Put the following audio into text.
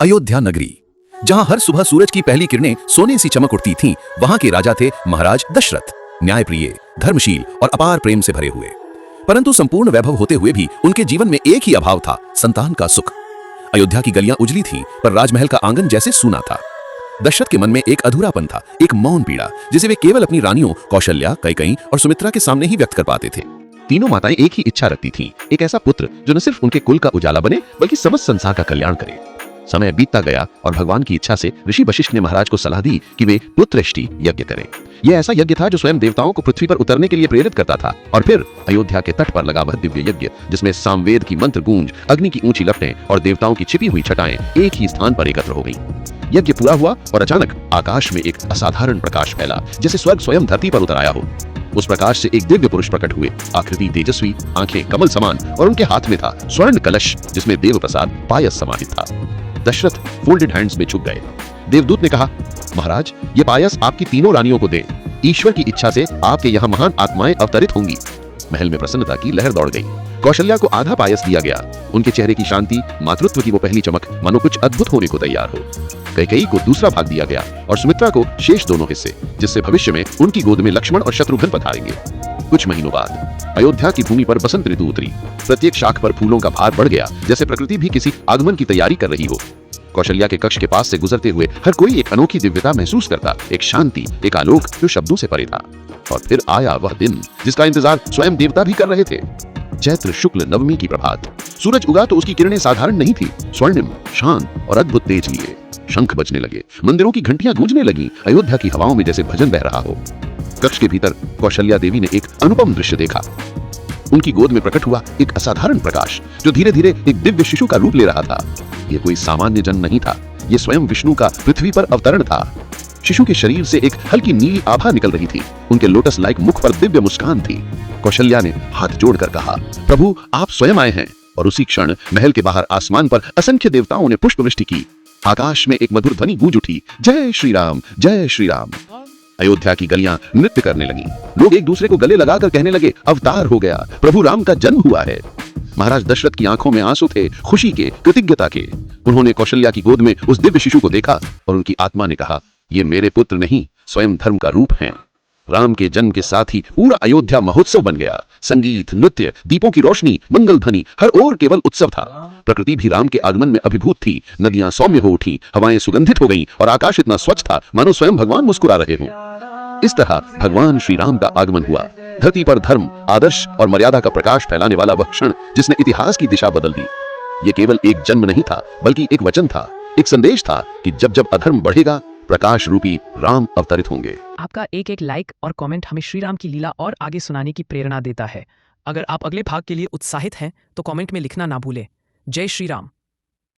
अयोध्या नगरी, जहां हर सुबह सूरज की पहली किरणें सोने सी चमक उठती थीं, वहां के राजा थे महाराज दशरथ, न्यायप्रिय, धर्मशील और अपार प्रेम से भरे हुए। परंतु संपूर्ण वैभव होते हुए भी उनके जीवन में एक ही अभाव था, संतान का सुख। अयोध्या की गलियां उजली थीं, पर राजमहल का आंगन जैसे सूना था। दशरथ के मन में एक अधूरापन था, एक मौन पीड़ा, जिसे वे केवल अपनी रानियों कौशल्या, कैकेयी और सुमित्रा के सामने ही व्यक्त कर पाते थे। तीनों माताएं एक ही इच्छा रखती थीं, एक ऐसा पुत्र जो न सिर्फ उनके कुल का उजाला बने, बल्कि समस्त संसार का कल्याण करे। समय बीतता गया और भगवान की इच्छा से ऋषि वशिष्ठ ने महाराज को सलाह दी कि वे पुत्रष्टि यज्ञ करें। यह ऐसा यज्ञ था जो स्वयं देवताओं को पृथ्वी पर उतरने के लिए प्रेरित करता था। और फिर अयोध्या के तट पर लगा वह दिव्य यज्ञ, जिसमें सामवेद की मंत्र गूंज, अग्नि की ऊंची लपटें और देवताओं की छिपी हुई छटाएं एक ही स्थान पर एकत्र हो गईं। यज्ञ पूरा हुआ और अचानक आकाश में एक असाधारण प्रकाश फैला, जैसे स्वर्ग स्वयं धरती पर उतर आया हो। उस प्रकाश से एक दिव्य पुरुष प्रकट हुए, आकृति तेजस्वी, आंखें कमल समान, और उनके हाथ में था स्वर्ण कलश, जिसमें देव प्रसाद पायस समाहित था। दशरथ फोल्डेड हैंड्स में झुक गए। देवदूत ने कहा, महाराज, ये पायस आपकी तीनों रानियों को दें। ईश्वर की इच्छा से आपके यहाँ महान आत्माएं अवतरित होंगी। महल में प्रसन्नता की लहर दौड़ गई। कौशल्या को आधा पायस दिया गया। उनके चेहरे की शांति, मातृत्व की वो पहली चमक, मानो कुछ अद्भुत होने को तैयार हो। कैकेयी को दूसरा भाग दिया गया और सुमित्रा को शेष दोनों हिस्से, जिससे भविष्य में उनकी गोद में लक्ष्मण और शत्रुघ्न पधारेंगे। कुछ महीनों बाद अयोध्या की भूमि पर बसंत ऋतु उतरी। प्रत्येक शाख पर फूलों का भार बढ़ गया, जैसे प्रकृति भी किसी आगमन की तैयारी कर रही हो। कौशल्या के कक्ष के पास से गुजरते हुए हर कोई एक अनोखी दिव्यता महसूस करता, एक शांति, एक आलोक जो शब्दों से परे था। और फिर आया वह दिन जिसका इंतजार स्वयं देवता भी कर रहे थे। चैत्र शुक्ल नवमी की प्रभात। सूरज उगा तो उसकी किरणें साधारण नहीं थी, स्वर्णिम, शांत और अद्भुत तेज लिए। शंख बजने लगे, मंदिरों की घंटियां गूंजने लगी, अयोध्या की हवाओं में जैसे भजन बह रहा हो। कक्ष के भीतर कौशल्या देवी ने एक अनुपम दृश्य देखा। उनकी गोद में प्रकट हुआ एक असाधारण प्रकाश, जो धीरे धीरे एक दिव्य शिशु का रूप ले रहा था। यह कोई सामान्य जन्म नहीं था, यह स्वयं विष्णु का पृथ्वी पर अवतरण था। शिशु के शरीर से एक हल्की नीली आभा निकल रही थी। उनके लोटस लाइक मुख पर दिव्य मुस्कान थी। कौशल्या ने हाथ जोड़कर कहा, प्रभु, आप स्वयं आए हैं। और उसी क्षण महल के बाहर आसमान पर असंख्य देवताओं ने पुष्प वृष्टि की। आकाश में एक मधुर ध्वनि गूंज उठी, जय श्री राम, जय श्री राम। अयोध्या की गलियां नृत्य करने लगीं। लोग एक दूसरे को गले लगाकर कहने लगे, अवतार हो गया, प्रभु राम का जन्म हुआ है। महाराज दशरथ की आंखों में आंसू थे, खुशी के, कृतज्ञता के। उन्होंने कौशल्या की गोद में उस दिव्य शिशु को देखा और उनकी आत्मा ने कहा, ये मेरे पुत्र नहीं, स्वयं धर्म का रूप हैं। राम के जन्म के साथ ही पूरा अयोध्या महोत्सव बन गया। संगीत, नृत्य, दीपों की रोशनी, मंगल ध्वनि, हर ओर केवल उत्सव था। प्रकृति भी राम के आगमन में अभिभूत थी। नदियां सौम्य हो उठी, हवाएं सुगंधित हो गईं और आकाश इतना स्वच्छ था मानो स्वयं भगवान मुस्कुरा रहे हों। इस तरह भगवान श्री राम का आगमन हुआ। धरती पर धर्म, आदर्श और मर्यादा का प्रकाश फैलाने वाला वह क्षण जिसने इतिहास की दिशा बदल दी। ये केवल एक जन्म नहीं था, बल्कि एक वचन था, एक संदेश था कि जब जब अधर्म बढ़ेगा, प्रकाश रूपी राम अवतरित होंगे। आपका एक एक लाइक और कमेंट हमें श्री राम की लीला और आगे सुनाने की प्रेरणा देता है। अगर आप अगले भाग के लिए उत्साहित हैं तो कमेंट में लिखना ना भूलें। जय श्री राम।